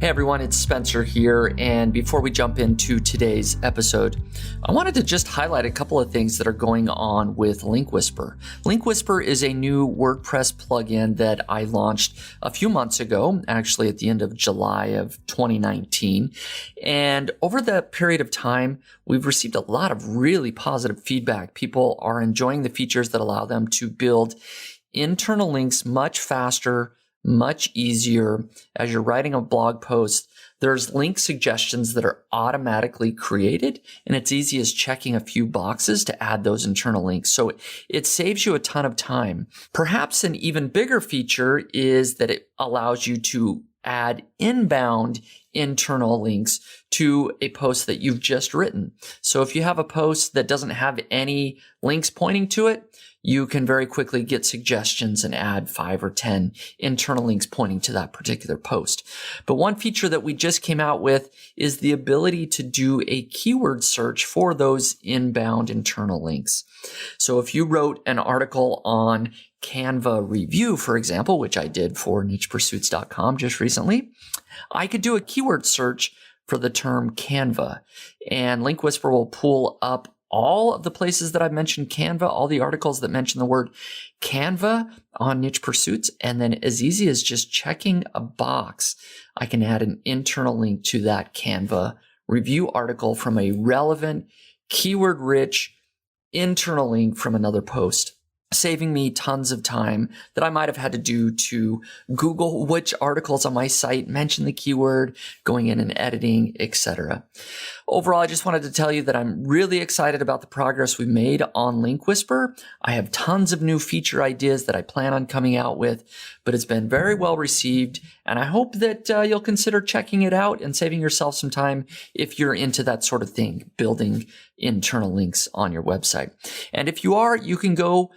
Hey everyone, it's Spencer here, and before we jump into today's episode, I wanted to just highlight a couple of things that are going on with Link Whisper. Link Whisper is a new WordPress plugin that I launched a few months ago, actually at the end of July of 2019. And over the period of time, we've received a lot of really positive feedback. People are enjoying the features that allow them to build internal links much faster, much easier. As you're writing a blog post, there's link suggestions that are automatically created, and it's easy as checking a few boxes to add those internal links. So it saves you a ton of time. Perhaps an even bigger feature is that it allows you to add inbound internal links to a post that you've just written. So if you have a post that doesn't have any links pointing to it, you can very quickly get suggestions and add 5 or 10 internal links pointing to that particular post. But one feature that we just came out with is the ability to do a keyword search for those inbound internal links. So if you wrote an article on Canva review, for example, which I did for nichepursuits.com just recently, I could do a keyword search for the term Canva, and Link Whisper will pull up all of the places that I've mentioned Canva, all the articles that mention the word Canva on Niche Pursuits, and then as easy as just checking a box, I can add an internal link to that Canva review article from a relevant, keyword-rich internal link from another post, saving me tons of time that I might have had to do to Google which articles on my site mention the keyword, going in and editing, etc. Overall, I just wanted to tell you that I'm really excited about the progress we've made on Link Whisper. I have tons of new feature ideas that I plan on coming out with, but it's been very well received, and I hope that you'll consider checking it out and saving yourself some time if you're into that sort of thing, building internal links on your website. And if you are, you can go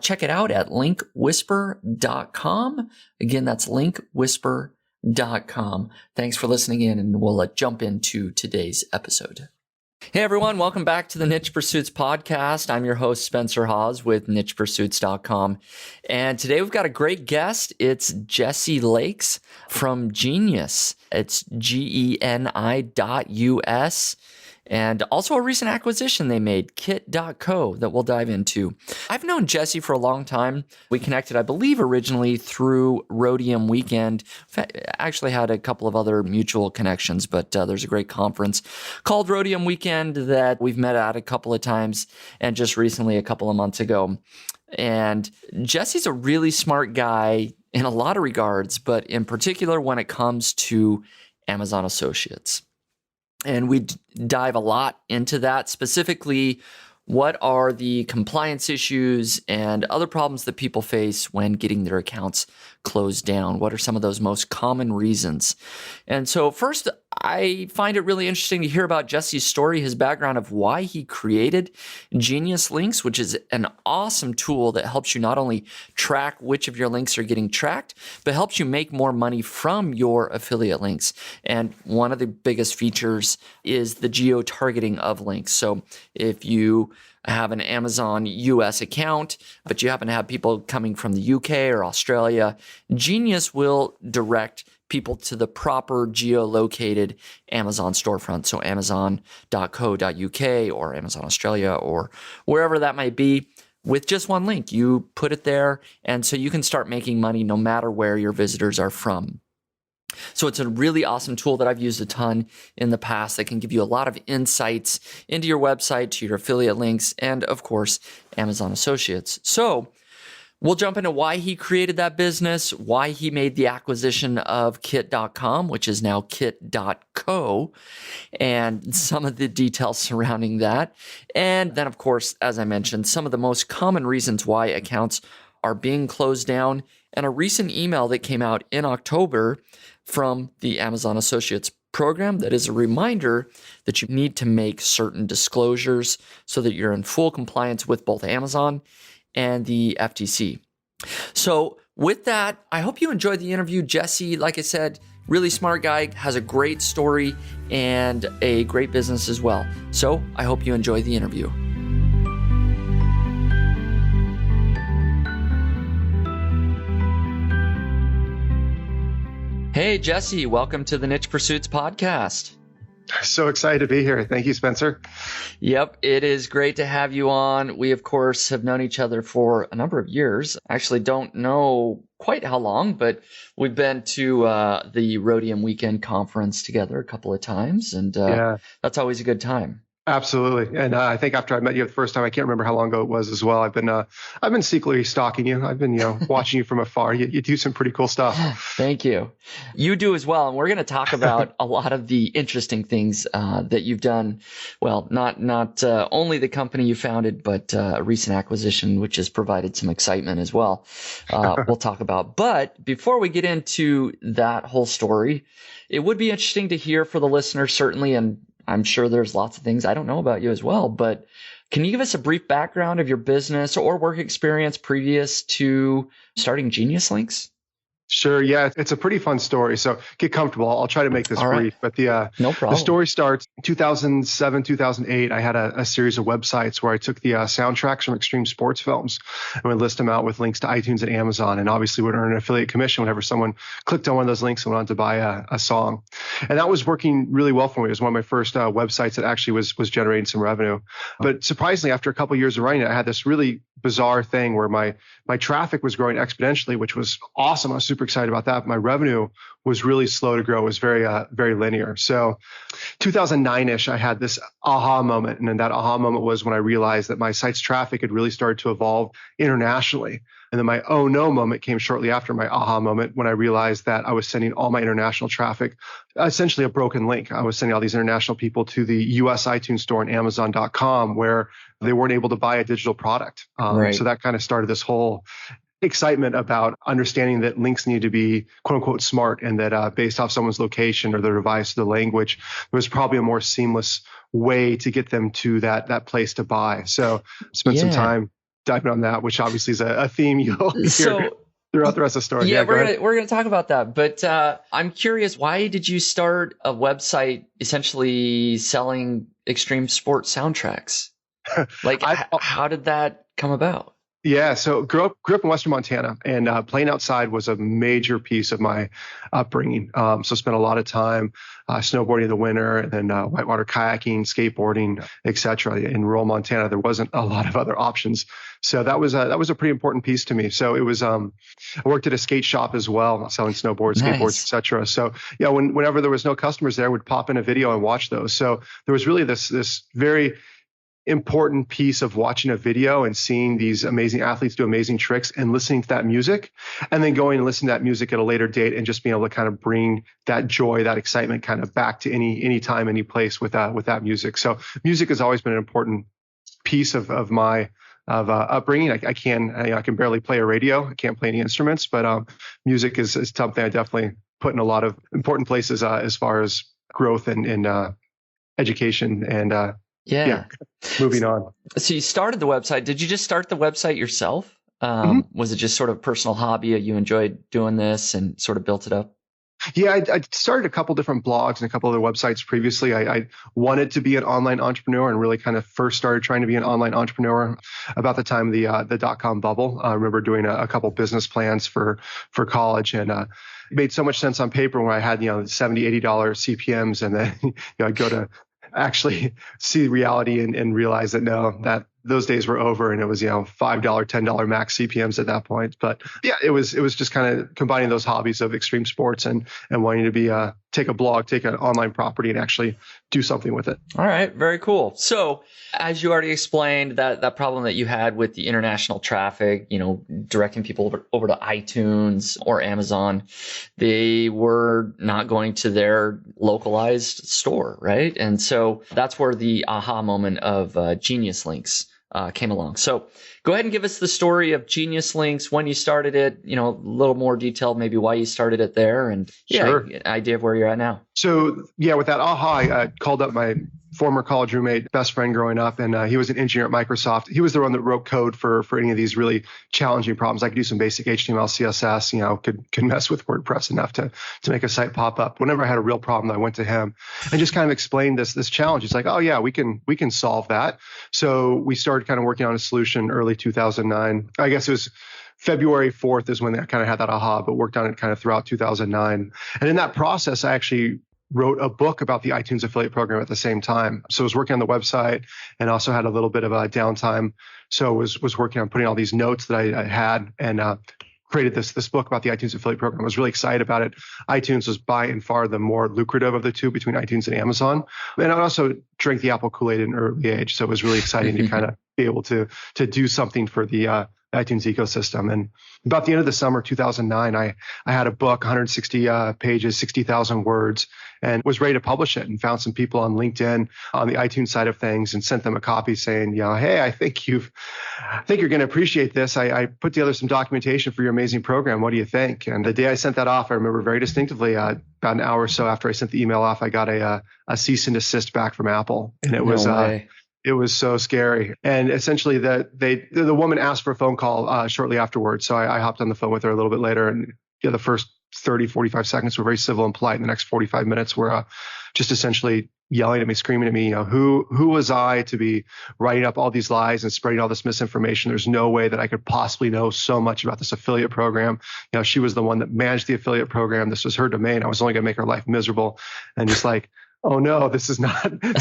check it out at linkwhisper.com. Again, that's linkwhisper.com. Thanks for listening in, and we'll jump into today's episode. Hey everyone, welcome back to the Niche Pursuits podcast. I'm your host, Spencer Hawes with nichepursuits.com. And today we've got a great guest. It's Jesse Lakes from Genius. It's GENI.US. And also a recent acquisition they made, Kit.co, that we'll dive into. I've known Jesse for a long time. We connected, I believe, originally through Rhodium Weekend. Actually had a couple of other mutual connections, but there's a great conference called Rhodium Weekend that we've met at a couple of times, and just recently, a couple of months ago. And Jesse's a really smart guy in a lot of regards, but in particular when it comes to Amazon Associates. And we dive a lot into that, specifically what are the compliance issues and other problems that people face when getting their accounts closed down? What are some of those most common reasons? And so first, I find it really interesting to hear about Jesse's story, his background of why he created Genius Links, which is an awesome tool that helps you not only track which of your links are getting tracked, but helps you make more money from your affiliate links. And one of the biggest features is the geo-targeting of links. So if you have an Amazon US account, but you happen to have people coming from the UK or Australia, Genius will direct people to the proper geolocated Amazon storefront. So amazon.co.uk or Amazon Australia or wherever that might be. With just one link, you put it there, and so you can start making money no matter where your visitors are from. So it's a really awesome tool that I've used a ton in the past that can give you a lot of insights into your website, to your affiliate links, and of course, Amazon Associates. So we'll jump into why he created that business, why he made the acquisition of Kit.com, which is now Kit.co, and some of the details surrounding that. And then, of course, as I mentioned, some of the most common reasons why accounts are being closed down, and a recent email that came out in October from the Amazon Associates program that is a reminder that you need to make certain disclosures so that you're in full compliance with both Amazon and the FTC. So with that, I hope you enjoyed the interview. Jesse, like I said, really smart guy, has a great story and a great business as well. So I hope you enjoy the interview. Hey, Jesse, welcome to the Niche Pursuits podcast. So excited to be here. Thank you, Spencer. Yep, it is great to have you on. We, of course, have known each other for a number of years. Actually, don't know quite how long, but we've been to the Rhodium Weekend Conference together a couple of times, and that's always a good time. Absolutely. And I think after I met you the first time, I can't remember how long ago it was as well. I've been secretly stalking you. I've been, watching you from afar. You do some pretty cool stuff. Thank you. You do as well. And we're going to talk about a lot of the interesting things that you've done. Well, not only the company you founded, but a recent acquisition, which has provided some excitement as well. We'll talk about. But before we get into that whole story, it would be interesting to hear for the listener, certainly, and I'm sure there's lots of things I don't know about you as well, but can you give us a brief background of your business or work experience previous to starting Genius Links? Sure. Yeah, it's a pretty fun story. So get comfortable. I'll try to make this brief. But no problem. The story starts in 2007, 2008. I had a series of websites where I took the soundtracks from extreme sports films and would list them out with links to iTunes and Amazon, and obviously would earn an affiliate commission whenever someone clicked on one of those links and went on to buy a song. And that was working really well for me. It was one of my first websites that actually was generating some revenue. But surprisingly, after a couple of years of running it, I had this really bizarre thing where my traffic was growing exponentially, which was awesome. I was super excited about that. But my revenue was really slow to grow. It was very linear. So 2009-ish, I had this aha moment. And then that aha moment was when I realized that my site's traffic had really started to evolve internationally. And then my oh no moment came shortly after my aha moment when I realized that I was sending all my international traffic, essentially a broken link. I was sending all these international people to the US iTunes store and Amazon.com where they weren't able to buy a digital product. So that kind of started this whole excitement about understanding that links need to be quote unquote smart, and that based off someone's location or their device, the language, there was probably a more seamless way to get them to that place to buy. So spend some time diving on that, which obviously is a theme you'll hear throughout the rest of the story. Yeah, we're gonna talk about that. But I'm curious, why did you start a website essentially selling extreme sports soundtracks? Like, how did that come about? Yeah, so grew up in Western Montana, and playing outside was a major piece of my upbringing. So spent a lot of time snowboarding in the winter, and then whitewater kayaking, skateboarding, etc. In rural Montana, there wasn't a lot of other options, so that was a pretty important piece to me. So it was I worked at a skate shop as well, selling snowboards, skateboards, etc. So yeah, whenever there was no customers there, I would pop in a video and watch those. So there was really this very important piece of watching a video and seeing these amazing athletes do amazing tricks and listening to that music, and then going and listening to that music at a later date and just being able to kind of bring that joy, that excitement kind of back to any time, any place with that music. So music has always been an important piece of my upbringing. I can barely play a radio. I can't play any instruments, but music is something I definitely put in a lot of important places as far as growth and education and yeah. Moving on. So you started the website. Did you just start the website yourself? Was it just sort of personal hobby? You enjoyed doing this and sort of built it up? Yeah, I started a couple different blogs and a couple other websites previously. I wanted to be an online entrepreneur and really kind of first started trying to be an online entrepreneur about the time of the dot-com bubble. I remember doing a couple business plans for college, and it made so much sense on paper when I had $70, $80 CPMs, and then I'd go to actually see reality and realize that that those days were over, and it was $5, $10 max CPMs at that point. But yeah, it was just kind of combining those hobbies of extreme sports and wanting to be take a blog, take an online property, and actually do something with it. All right, very cool. So as you already explained, that problem that you had with the international traffic, directing people over to iTunes or Amazon, they were not going to their localized store, right? And so that's where the aha moment of Genius Links came along. So go ahead and give us the story of Genius Links, when you started it, a little more detailed, maybe why you started it there, and an idea of where you're at now. So yeah, with that aha, I called up my former college roommate, best friend growing up, and he was an engineer at Microsoft. He was the one that wrote code for any of these really challenging problems. I could do some basic HTML, CSS, could mess with WordPress enough to make a site pop up. Whenever I had a real problem, I went to him and just kind of explained this challenge. He's like, oh yeah, we can solve that. So we started kind of working on a solution early 2009. I guess it was February 4th is when I kind of had that aha, but worked on it kind of throughout 2009. And in that process, I actually wrote a book about the iTunes affiliate program at the same time. So I was working on the website and also had a little bit of a downtime. So I was working on putting all these notes that I had and created this book about the iTunes affiliate program. I was really excited about it. iTunes was by and far the more lucrative of the two between iTunes and Amazon. And I also drank the Apple Kool-Aid at an early age. So it was really exciting to kind of be able to do something for the iTunes ecosystem. And about the end of the summer 2009, I had a book, 160 pages, 60,000 words, and was ready to publish it, and found some people on LinkedIn on the iTunes side of things and sent them a copy saying, hey, I think you're going to appreciate this. I put together some documentation for your amazing program. What do you think? And the day I sent that off, I remember very distinctly, about an hour or so after I sent the email off, I got a cease and desist back from Apple. And it was it was so scary. And essentially the woman asked for a phone call shortly afterwards. So I hopped on the phone with her a little bit later, and the first 30, 45 seconds were very civil and polite. And the next 45 minutes were just essentially yelling at me, screaming at me, who was I to be writing up all these lies and spreading all this misinformation? There's no way that I could possibly know so much about this affiliate program. She was the one that managed the affiliate program. This was her domain. I was only going to make her life miserable. And just like, oh no, this is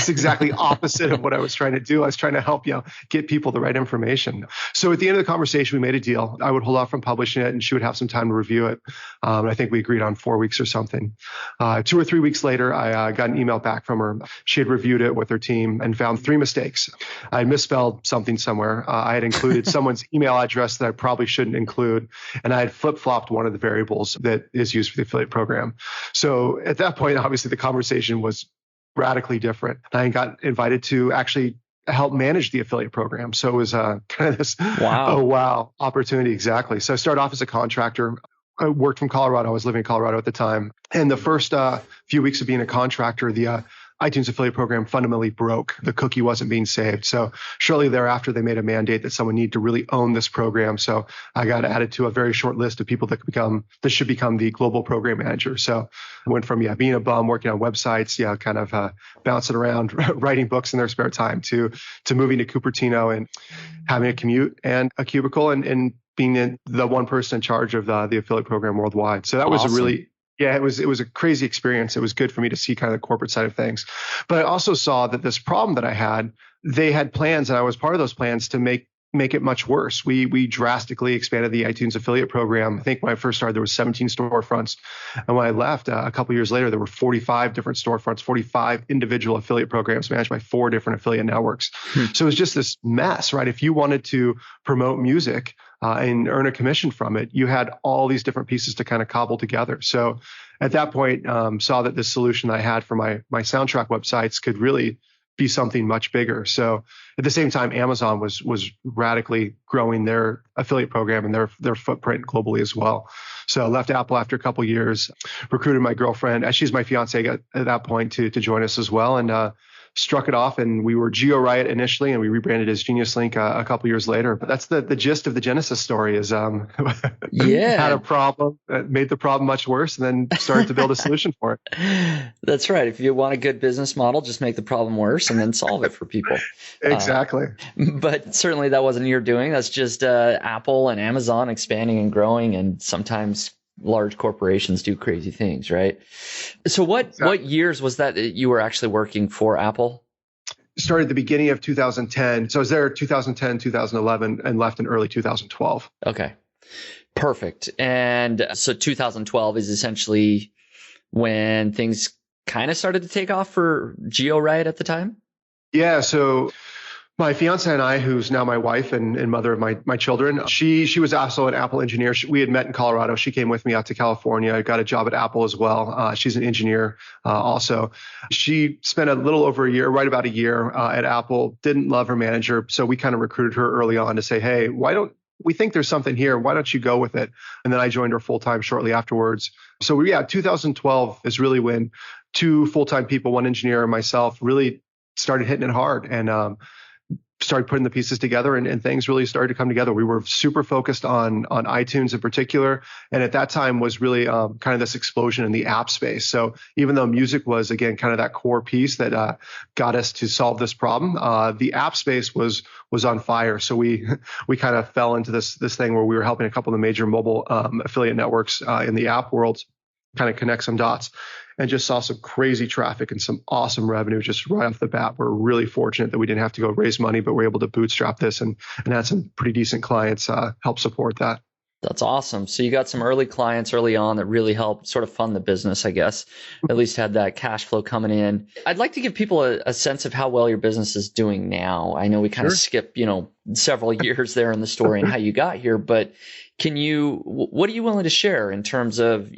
exactly opposite of what I was trying to do. I was trying to help, get people the right information. So at the end of the conversation, we made a deal. I would hold off from publishing it and she would have some time to review it. I think we agreed on 4 weeks or something. 2 or 3 weeks later, I got an email back from her. She had reviewed it with her team and found 3 mistakes. I had misspelled something somewhere. I had included someone's email address that I probably shouldn't include. And I had flip-flopped one of the variables that is used for the affiliate program. So at that point, obviously the conversation was radically different. I got invited to actually help manage the affiliate program. So it was kind of this wow opportunity. Exactly. So I started off as a contractor. I worked from Colorado. I was living in Colorado at the time. And the first few weeks of being a contractor, the iTunes affiliate program fundamentally broke. The cookie wasn't being saved. So shortly thereafter, they made a mandate that someone needed to really own this program. So I got added to a very short list of people that should become the global program manager. So I went from being a bum, working on websites, kind of bouncing around, writing books in their spare time, to moving to Cupertino and having a commute and a cubicle and being the one person in charge of the affiliate program worldwide. So that was awesome. it was a crazy experience. It was good for me to see kind of the corporate side of things. But I also saw that this problem that I had, they had plans, and I was part of those plans to make it much worse. We drastically expanded the iTunes affiliate program. I think when I first started, there was 17 storefronts. And when I left a couple of years later, there were 45 different storefronts, 45 individual affiliate programs managed by 4 different affiliate networks. So it was just this mess, right? If you wanted to promote music and earn a commission from it, you had all these different pieces to kind of cobble together. So at that point, saw that this solution I had for my soundtrack websites could really be something much bigger. So at the same time, Amazon was radically growing their affiliate program and their footprint globally as well. So I left Apple after a couple of years, recruited my girlfriend, she's my fiance at that point, to join us as well, and struck it off. And we were GeoRiot initially, and we rebranded as GeniusLink a couple years later. But that's the gist of the Genesis story is had a problem, made the problem much worse, and then started to build a solution for it. That's right. If you want a good business model, just make the problem worse and then solve it for people. Exactly. But certainly that wasn't your doing. That's just Apple and Amazon expanding and growing, and sometimes large corporations do crazy things, right? So what years was that you were actually working for Apple? Started at the beginning of 2010. So I was there 2010, 2011, and left in early 2012. Okay, perfect. And so 2012 is essentially when things kind of started to take off for GeoRiot at the time? Yeah, so my fiance and I, who's now my wife and mother of my children, she was also an Apple engineer. We had met in Colorado. She came with me out to California. I got a job at Apple as well. She's an engineer also. She spent a little over a year, right about a year at Apple, didn't love her manager. So we kind of recruited her early on to say, hey, we think there's something here. Why don't you go with it? And then I joined her full-time shortly afterwards. So 2012 is really when 2 full-time people, 1 engineer and myself, really started hitting it hard and started putting the pieces together and things really started to come together. We were super focused on iTunes in particular. And at that time was really kind of this explosion in the app space. So even though music was, again, kind of that core piece that got us to solve this problem, the app space was on fire. So we kind of fell into this thing where we were helping a couple of the major mobile affiliate networks in the app world kind of connect some dots, and just saw some crazy traffic and some awesome revenue just right off the bat. We're really fortunate that we didn't have to go raise money, but we're able to bootstrap this and had some pretty decent clients help support that. That's awesome. So you got some early clients early on that really helped sort of fund the business, I guess, at least had that cash flow coming in. I'd like to give people a sense of how well your business is doing now. I know we kind of skipped, several years there in the story and how you got here, but what are you willing to share in terms of,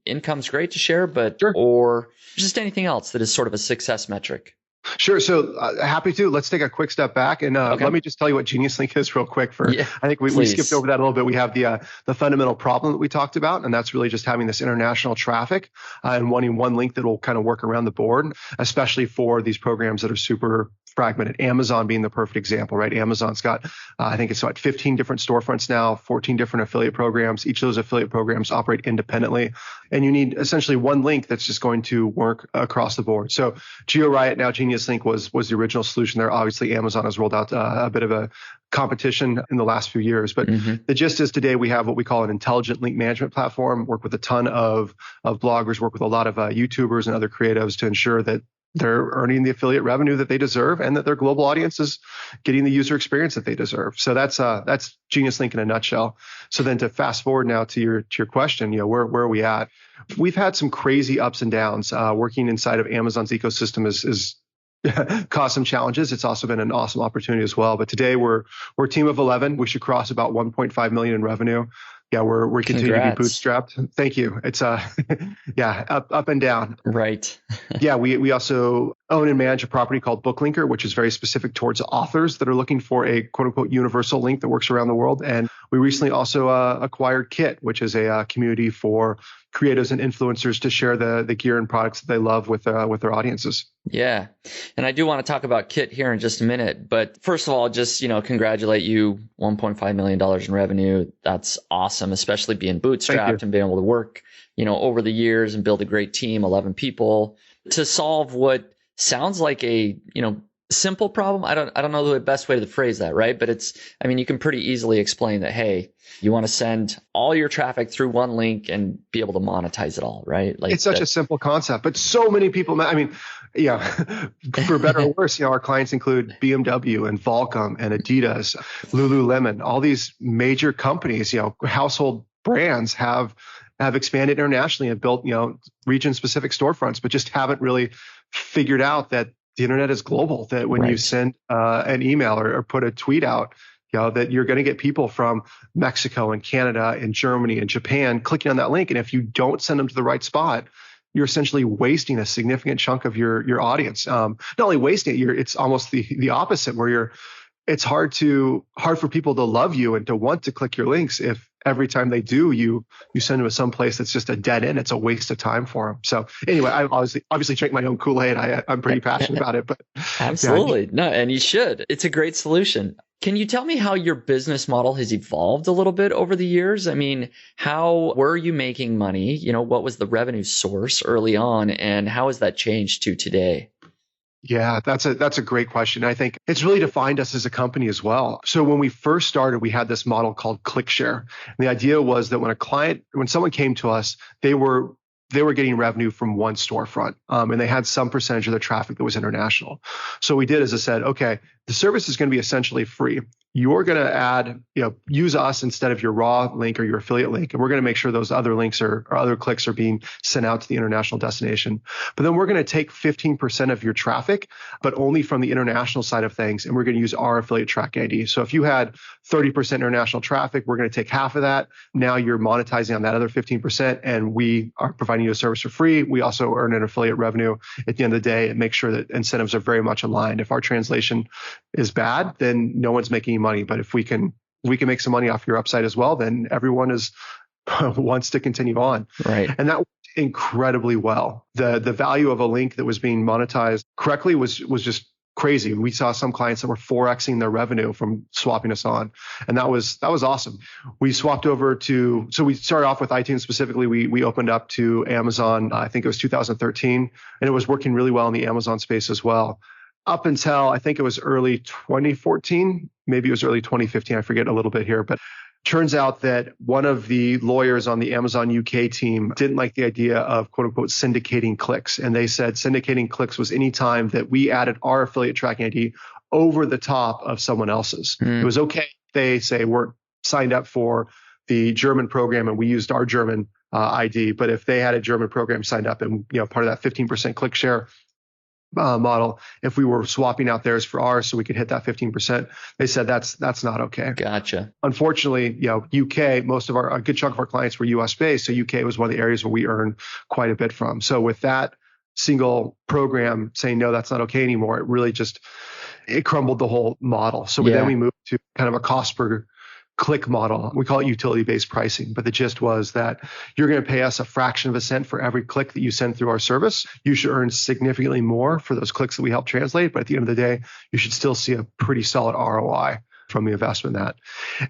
income's great to share, but or just anything else that is sort of a success metric? Sure. So happy to. Let's take a quick step back and let me just tell you what Genius Link is real quick. I think we skipped over that a little bit. We have the fundamental problem that we talked about, and that's really just having this international traffic and wanting one link that will kind of work around the board, especially for these programs that are super fragmented. Amazon being the perfect example, right? Amazon's got, I think it's 15 different storefronts now, 14 different affiliate programs. Each of those affiliate programs operate independently. And you need essentially one link that's just going to work across the board. So GeoRiot, now Genius Link, was the original solution there. Obviously, Amazon has rolled out a bit of a competition in the last few years. But the gist is today we have what we call an intelligent link management platform, work with a ton of bloggers, work with a lot of YouTubers and other creatives to ensure that they're earning the affiliate revenue that they deserve and that their global audience is getting the user experience that they deserve. So that's Genius Link in a nutshell. So then to fast forward now to your question, where are we at? We've had some crazy ups and downs. Working inside of Amazon's ecosystem is caused some challenges. It's also been an awesome opportunity as well. But today we're a team of 11. We should cross about 1.5 million in revenue. Yeah, we're continuing to be bootstrapped. Thank you. It's up and down. Right. Yeah, we also own and manage a property called BookLinker, which is very specific towards authors that are looking for a quote unquote universal link that works around the world. And we recently also acquired Kit, which is a community for creators and influencers to share the gear and products that they love with their audiences. Yeah. And I do want to talk about Kit here in just a minute. But first of all, just, congratulate you, $1.5 million in revenue. That's awesome, especially being bootstrapped and being able to work, over the years and build a great team, 11 people to solve what sounds like a, simple problem. I don't know the best way to phrase that, right? But you can pretty easily explain that, hey, you want to send all your traffic through one link and be able to monetize it all, right? Like it's such a simple concept, but so many people, for better or worse, our clients include BMW and Volcom and Adidas, Lululemon, all these major companies, household brands have expanded internationally and built, region specific storefronts, but just haven't really figured out that the internet is global, that when you send an email or put a tweet out, that you're going to get people from Mexico and Canada and Germany and Japan clicking on that link. And if you don't send them to the right spot, you're essentially wasting a significant chunk of your audience. Not only wasting it, it's almost the opposite, where it's hard for people to love you and to want to click your links if every time they do, you send them to some place that's just a dead end. It's a waste of time for them. So anyway, I obviously drink my own Kool-Aid. I'm pretty passionate about it, but absolutely. No, and you should. It's a great solution. Can you tell me how your business model has evolved a little bit over the years? How were you making money? What was the revenue source early on, and how has that changed to today? Yeah, that's a great question. I think it's really defined us as a company as well. So when we first started, we had this model called ClickShare. And the idea was that when someone came to us, they were getting revenue from one storefront, and they had some percentage of their traffic that was international. So we did, as I said, okay, the service is going to be essentially free. You're going to use us instead of your raw link or your affiliate link. And we're going to make sure those other links or other clicks are being sent out to the international destination. But then we're going to take 15% of your traffic, but only from the international side of things. And we're going to use our affiliate tracking ID. So if you had 30% international traffic, we're going to take half of that. Now you're monetizing on that other 15%, and we are providing you a service for free. We also earn an affiliate revenue at the end of the day and make sure that incentives are very much aligned. If our translation is bad, then no one's making money. But if we can make some money off your upside as well, then everyone wants to continue on. Right. And that worked incredibly well. The value of a link that was being monetized correctly was just crazy. We saw some clients that were 4xing their revenue from swapping us on. And that was awesome. We swapped over so we started off with iTunes specifically. We opened up to Amazon, I think it was 2013, and it was working really well in the Amazon space as well. Up until I think it was early 2014, maybe it was early 2015, I forget a little bit here, but turns out that one of the lawyers on the Amazon UK team didn't like the idea of quote unquote syndicating clicks. And they said syndicating clicks was any time that we added our affiliate tracking ID over the top of someone else's. It was okay if they say we're signed up for the German program and we used our German ID. But if they had a German program signed up and part of that 15% click share model, if we were swapping out theirs for ours so we could hit that 15%, they said that's not okay. Gotcha. Unfortunately, UK, a good chunk of our clients were US based, so UK was one of the areas where we earned quite a bit from. So with that single program saying no, that's not okay anymore, it really it crumbled the whole model. So then we moved to kind of a cost per click model. We call it utility-based pricing, but the gist was that you're going to pay us a fraction of a cent for every click that you send through our service. You should earn significantly more for those clicks that we help translate, but at the end of the day, you should still see a pretty solid ROI from the investment in that.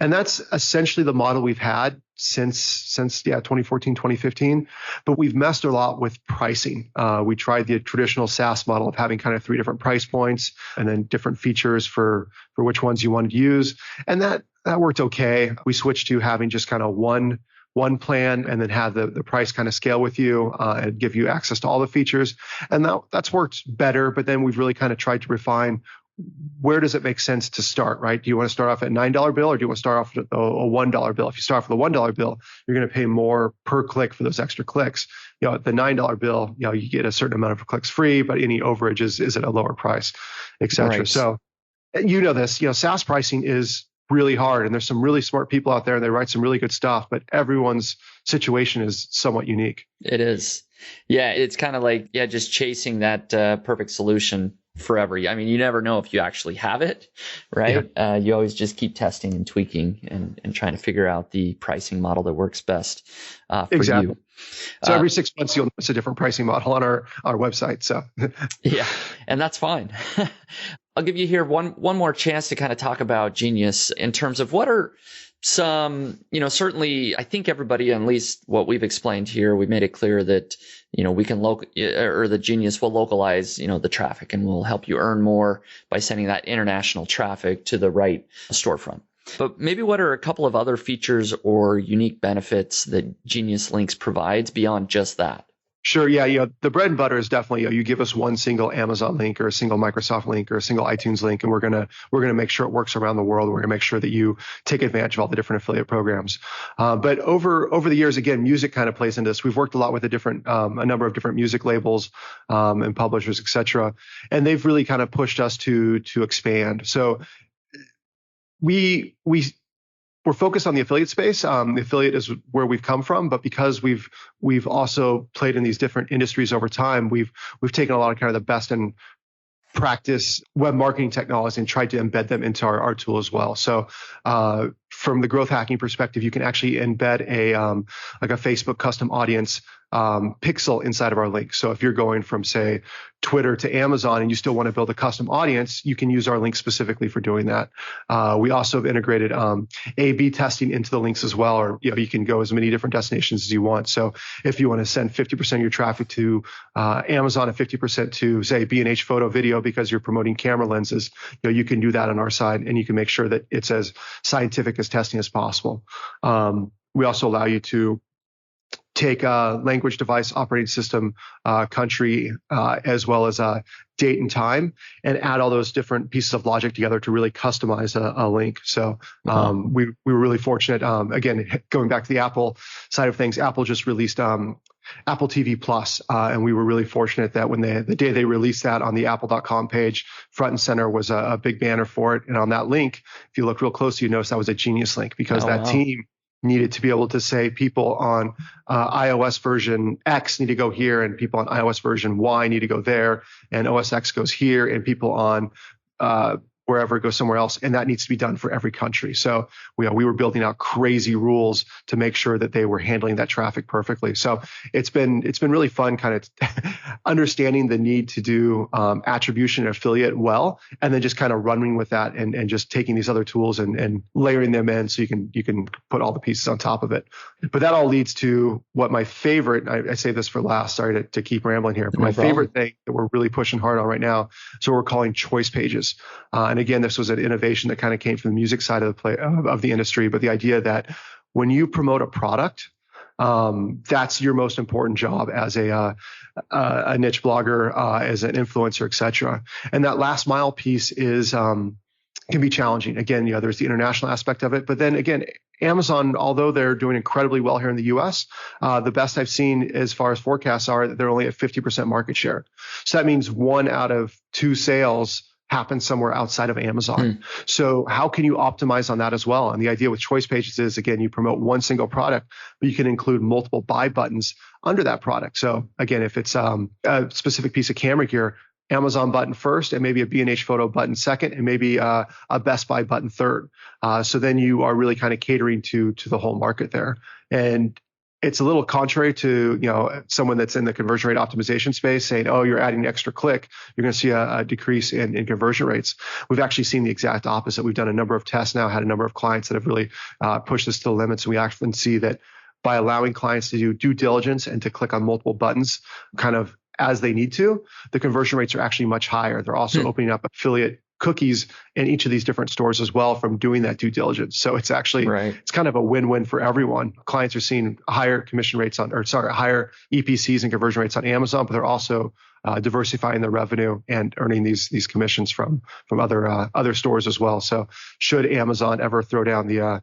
And that's essentially the model we've had since 2014, 2015, but we've messed a lot with pricing. We tried the traditional SaaS model of having kind of 3 different price points and then different features for which ones you wanted to use. And that worked okay. We switched to having just kind of one plan and then have the price kind of scale with you and give you access to all the features. And that's worked better, but then we've really kind of tried to refine where does it make sense to start, right? Do you want to start off at $9 bill or do you want to start off with a $1 bill? If you start off with a $1 bill, you're going to pay more per click for those extra clicks. At the $9 bill, you get a certain amount of clicks free, but any overage is at a lower price, et cetera. Right. So this, SaaS pricing is really hard and there's some really smart people out there and they write some really good stuff, but everyone's situation is somewhat unique. It is. Yeah. It's kind of like, just chasing that perfect solution forever. I mean, you never know if you actually have it, right? Yeah. You always just keep testing and tweaking and trying to figure out the pricing model that works best for you. So every 6 months, you'll notice a different pricing model on our website. So yeah, and that's fine. I'll give you here one more chance to kind of talk about Genius in terms of what are some, certainly I think everybody, at least what we've explained here, we've made it clear that, we can the Genius will localize, the traffic and will help you earn more by sending that international traffic to the right storefront. But maybe what are a couple of other features or unique benefits that Genius Links provides beyond just that? Sure. Yeah. The bread and butter is definitely you give us one single Amazon link or a single Microsoft link or a single iTunes link, and we're gonna make sure it works around the world. We're gonna make sure that you take advantage of all the different affiliate programs. But over the years, again, music kind of plays into this. We've worked a lot with a number of different music labels and publishers, et cetera, and they've really kind of pushed us to expand. So we're focused on the affiliate space. The affiliate is where we've come from, but because we've also played in these different industries over time, we've taken a lot of kind of the best in practice web marketing technology and tried to embed them into our tool as well. So from the growth hacking perspective, you can actually embed a Facebook custom audience pixel inside of our link. So if you're going from, say, Twitter to Amazon and you still want to build a custom audience, you can use our link specifically for doing that. We also have integrated A/B testing into the links as well, or you can go as many different destinations as you want. So if you want to send 50% of your traffic to Amazon and 50% to, say, B&H Photo Video because you're promoting camera lenses, you can do that on our side, and you can make sure that it's as scientific as testing as possible. We also allow you to take a language, device, operating system, country, as well as date and time, and add all those different pieces of logic together to really customize a link. So we were really fortunate. Again, going back to the Apple side of things, Apple just released Apple TV Plus, and we were really fortunate that when the day they released that on the apple.com page, front and center was a big banner for it. And on that link, if you look real close, you notice that was a Genius link because team needed to be able to say people on iOS version X need to go here and people on iOS version Y need to go there, and OS X goes here, and people on wherever, go somewhere else. And that needs to be done for every country. So we were building out crazy rules to make sure that they were handling that traffic perfectly. So it's been really fun kind of understanding the need to do attribution and affiliate well, and then just kind of running with that and just taking these other tools and layering them in so you can put all the pieces on top of it. But that all leads to what my favorite, I say this for last, sorry to keep rambling here, but my favorite thing that we're really pushing hard on right now, so we're calling choice pages. And again, this was an innovation that kind of came from the music side of the industry, but the idea that when you promote a product, that's your most important job as a niche blogger, as an influencer, et cetera. And that last mile piece is can be challenging. Again, there's the international aspect of it, but then again, Amazon, although they're doing incredibly well here in the US, the best I've seen as far as forecasts are that they're only at 50% market share. So that means 1 out of 2 sales happens somewhere outside of Amazon. So how can you optimize on that as well? And the idea with choice pages is, again, you promote one single product, but you can include multiple buy buttons under that product. So again, if it's a specific piece of camera gear, Amazon button first, and maybe a B&H photo button second, and maybe a Best Buy button third. So then you are really kind of catering to the whole market there. And it's a little contrary to someone that's in the conversion rate optimization space saying, oh, you're adding an extra click, you're going to see a decrease in conversion rates. We've actually seen the exact opposite. We've done a number of tests now, had a number of clients that have really pushed this to the limits. And we actually see that by allowing clients to do due diligence and to click on multiple buttons kind of as they need to, the conversion rates are actually much higher. They're also opening up affiliate cookies in each of these different stores as well from doing that due diligence. So it's actually, it's kind of a win-win for everyone. Clients are seeing higher commission rates higher EPCs and conversion rates on Amazon, but they're also diversifying their revenue and earning these commissions from other stores as well. So should Amazon ever throw down the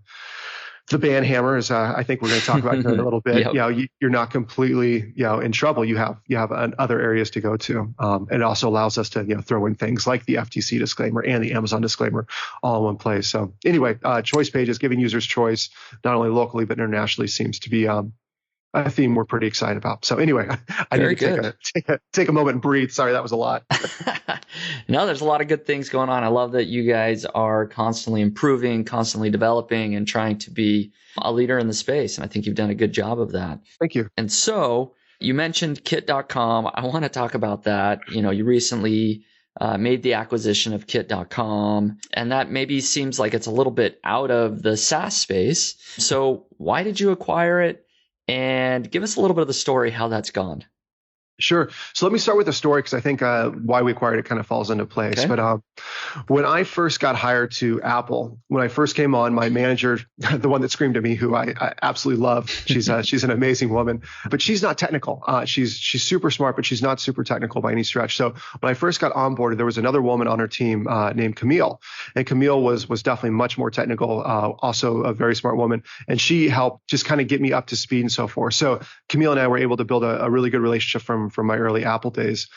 ban hammer, as I think we're going to talk about here in a little bit, you're not completely in trouble. You have other areas to go to. It also allows us to throw in things like the FTC disclaimer and the Amazon disclaimer all in one place. So anyway, choice pages, giving users choice not only locally but internationally, seems to be a theme we're pretty excited about. So anyway, I need to take a moment and breathe. Sorry, that was a lot. No, there's a lot of good things going on. I love that you guys are constantly improving, constantly developing, and trying to be a leader in the space. And I think you've done a good job of that. Thank you. And so you mentioned Kit.com. I want to talk about that. You recently made the acquisition of Kit.com, and that maybe seems like it's a little bit out of the SaaS space. So why did you acquire it? And give us a little bit of the story, how that's gone. Sure. So let me start with the story because I think why we acquired it kind of falls into place. Okay. But when I first got hired to Apple, when I first came on, my manager, the one that screamed at me, who I absolutely love, she's an amazing woman, but she's not technical. She's super smart, but she's not super technical by any stretch. So when I first got onboarded, there was another woman on her team named Camille, and Camille was definitely much more technical, also a very smart woman, and she helped just kind of get me up to speed and so forth. So Camille and I were able to build a really good relationship from my early Apple days.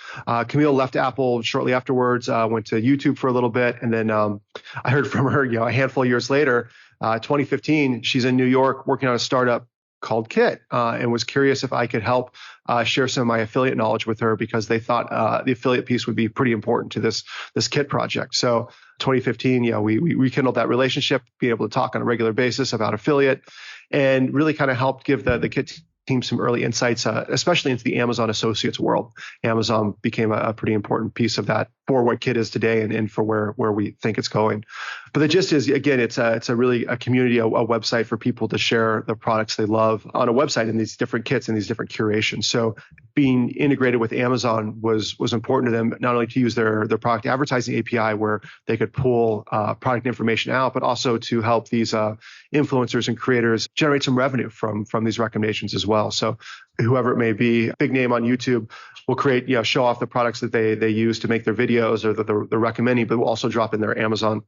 Camille left Apple shortly afterwards, went to YouTube for a little bit. And then I heard from her, a handful of years later, 2015, she's in New York working on a startup called Kit, and was curious if I could help share some of my affiliate knowledge with her because they thought the affiliate piece would be pretty important to this Kit project. So 2015, we rekindled that relationship, being able to talk on a regular basis about affiliate, and really kind of helped give the Kit team some early insights, especially into the Amazon Associates world. Amazon became a pretty important piece of that for what Kit is today and for where we think it's going. But the gist is, again, it's a really a community, a website for people to share the products they love on a website in these different kits and these different curations. So being integrated with Amazon was important to them, not only to use their product advertising API where they could pull product information out, but also to help these influencers and creators generate some revenue from these recommendations as well. So whoever it may be, big name on YouTube will create, show off the products that they use to make their videos or that they're recommending, but will also drop in their Amazon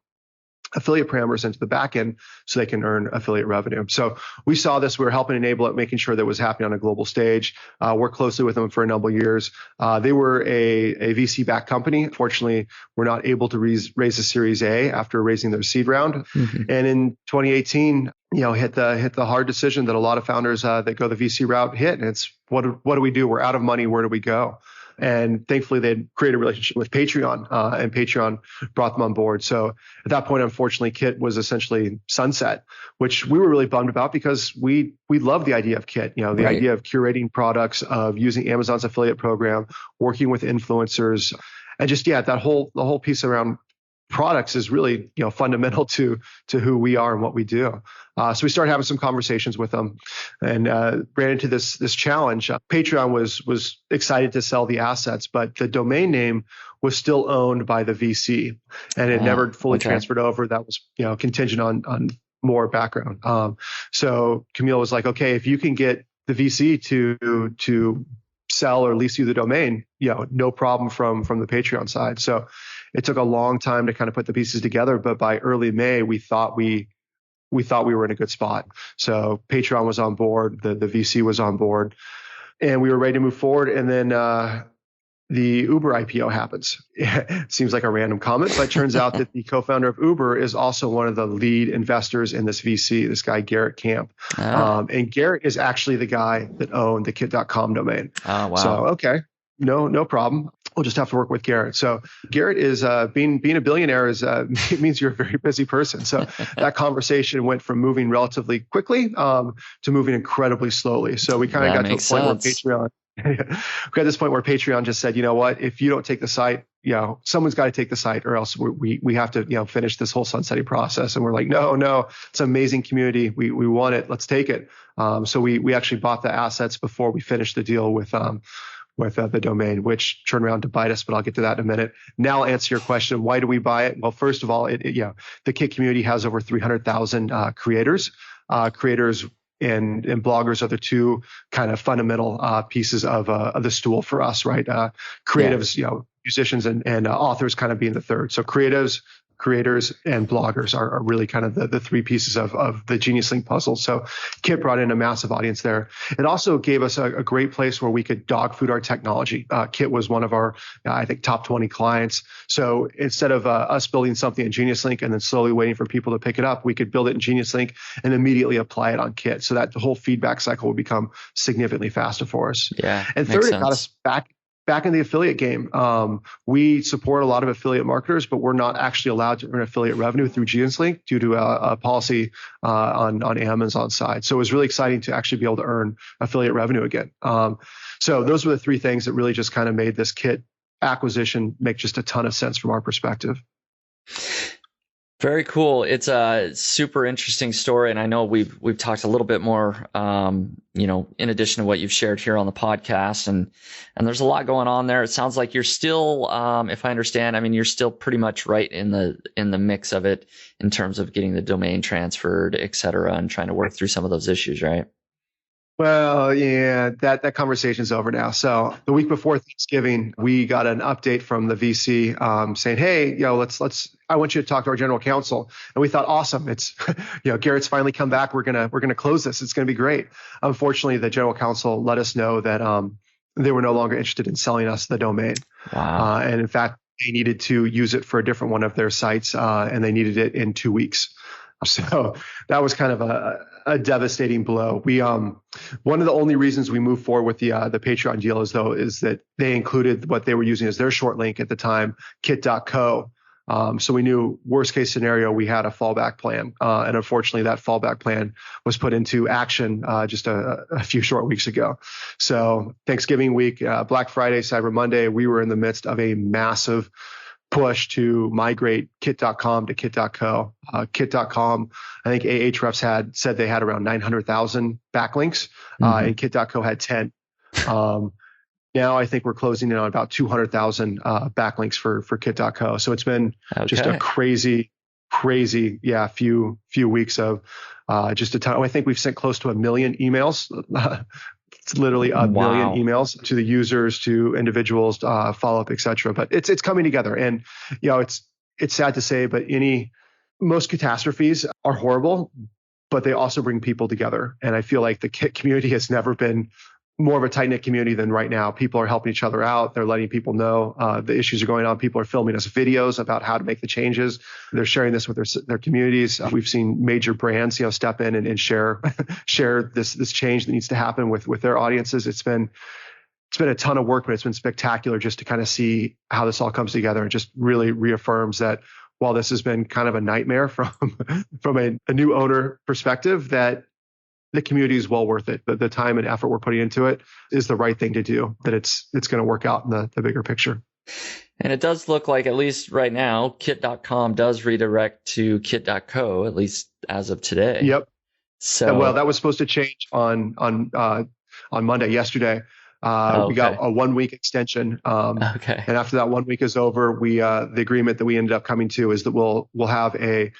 affiliate parameters into the back end so they can earn affiliate revenue. So we saw this, we were helping enable it, making sure that it was happening on a global stage. Worked closely with them for a number of years. They were a VC-backed company. Fortunately, we're not able to raise a Series A after raising their seed round. Mm-hmm. And in 2018, hit the hard decision that a lot of founders that go the VC route hit. And it's what do we do? We're out of money. Where do we go? And thankfully, they had created a relationship with Patreon, and Patreon brought them on board. So at that point, unfortunately, Kit was essentially sunset, which we were really bummed about because we love the idea of Kit. The Right. idea of curating products, of using Amazon's affiliate program, working with influencers, and just the whole piece around products is really fundamental to who we are and what we do. So we started having some conversations with them, and ran into this challenge. Patreon was excited to sell the assets, but the domain name was still owned by the VC, and it never fully transferred over. That was contingent on more background. So Camille was like, okay, if you can get the VC to sell or lease you the domain, no problem from the Patreon side. So it took a long time to kind of put the pieces together, but by early May, we thought we were in a good spot. So Patreon was on board, the VC was on board, and we were ready to move forward. And then the Uber IPO happens. It seems like a random comment, but it turns out that the co-founder of Uber is also one of the lead investors in this VC, this guy, Garrett Camp. And Garrett is actually the guy that owned the kit.com domain. Oh, wow. So, okay, no problem. We'll just have to work with Garrett. So Garrett is being a billionaire means you're a very busy person. So that conversation went from moving relatively quickly to moving incredibly slowly. So we kind of got to a point where Patreon. We got this point where Patreon just said, you know what, if you don't take the site, someone's got to take the site, or else we have to finish this whole sunsetting process. And we're like, no, it's an amazing community. We want it. Let's take it. So we actually bought the assets before we finished the deal with the domain, which turned around to bite us, but I'll get to that in a minute. Now I'll answer your question. Why do we buy it? Well, first of all, the Kit community has over 300,000 creators. Creators and bloggers are the two kind of fundamental pieces of the stool for us, right? Creatives, musicians and authors kind of being the third. So creatives, creators, and bloggers are really kind of the three pieces of the Genius Link puzzle. So Kit brought in a massive audience there. It also gave us a great place where we could dog food our technology. Kit was one of our, I think, top 20 clients. So instead of us building something in Genius Link and then slowly waiting for people to pick it up, we could build it in Genius Link and immediately apply it on Kit, so that the whole feedback cycle would become significantly faster for us. Yeah. And third, it got us back in the affiliate game. We support a lot of affiliate marketers, but we're not actually allowed to earn affiliate revenue through Genius Link due to a policy on Amazon's side. So it was really exciting to actually be able to earn affiliate revenue again. So those were the three things that really just kind of made this Kit acquisition make just a ton of sense from our perspective. Very cool. It's a super interesting story, and I know we've talked a little bit more, in addition to what you've shared here on the podcast, and there's a lot going on there. It sounds like you're still, if I understand, you're still pretty much right in the mix of it in terms of getting the domain transferred, et cetera, and trying to work through some of those issues, right? Well, yeah, that conversation's over now. So the week before Thanksgiving, we got an update from the VC saying, "Hey, I want you to talk to our general counsel." And we thought, awesome, it's Garrett's finally come back. We're gonna close this. It's gonna be great. Unfortunately, the general counsel let us know that they were no longer interested in selling us the domain. Wow. And in fact, they needed to use it for a different one of their sites, and they needed it in 2 weeks. So that was kind of a devastating blow. We one of the only reasons we moved forward with the Patreon deal is that they included what they were using as their short link at the time, kit.co. So we knew worst case scenario, we had a fallback plan. And unfortunately, that fallback plan was put into action just a few short weeks ago. So Thanksgiving week, Black Friday, Cyber Monday, we were in the midst of a massive push to migrate kit.com to kit.co. Kit.com, I think Ahrefs said they had around 900,000 backlinks, and kit.co had 10. Now I think we're closing in on about 200,000 backlinks for kit.co. So it's been just a crazy, few weeks of just a ton. I think we've sent close to 1 million emails. It's literally a million emails to the users, to individuals, follow up, et cetera. But it's coming together, and it's sad to say, but most catastrophes are horrible, but they also bring people together. And I feel like the Kit community has never been more of a tight-knit community than right now. People are helping each other out. They're letting people know the issues are going on. People are filming us videos about how to make the changes. They're sharing this with their communities. We've seen major brands, step in and share this change that needs to happen with their audiences. It's been it's been a ton of work, but it's been spectacular just to kind of see how this all comes together, and just really reaffirms that while this has been kind of a nightmare from a new owner perspective, that the community is well worth it. The time and effort we're putting into it is the right thing to do, that it's going to work out in the bigger picture. And it does look like, at least right now, kit.com does redirect to kit.co, at least as of today. Yep. So, well, that was supposed to change on Monday, yesterday. Okay. We got a 1 week extension. Okay. And after that 1 week is over, the agreement that we ended up coming to is that we'll have a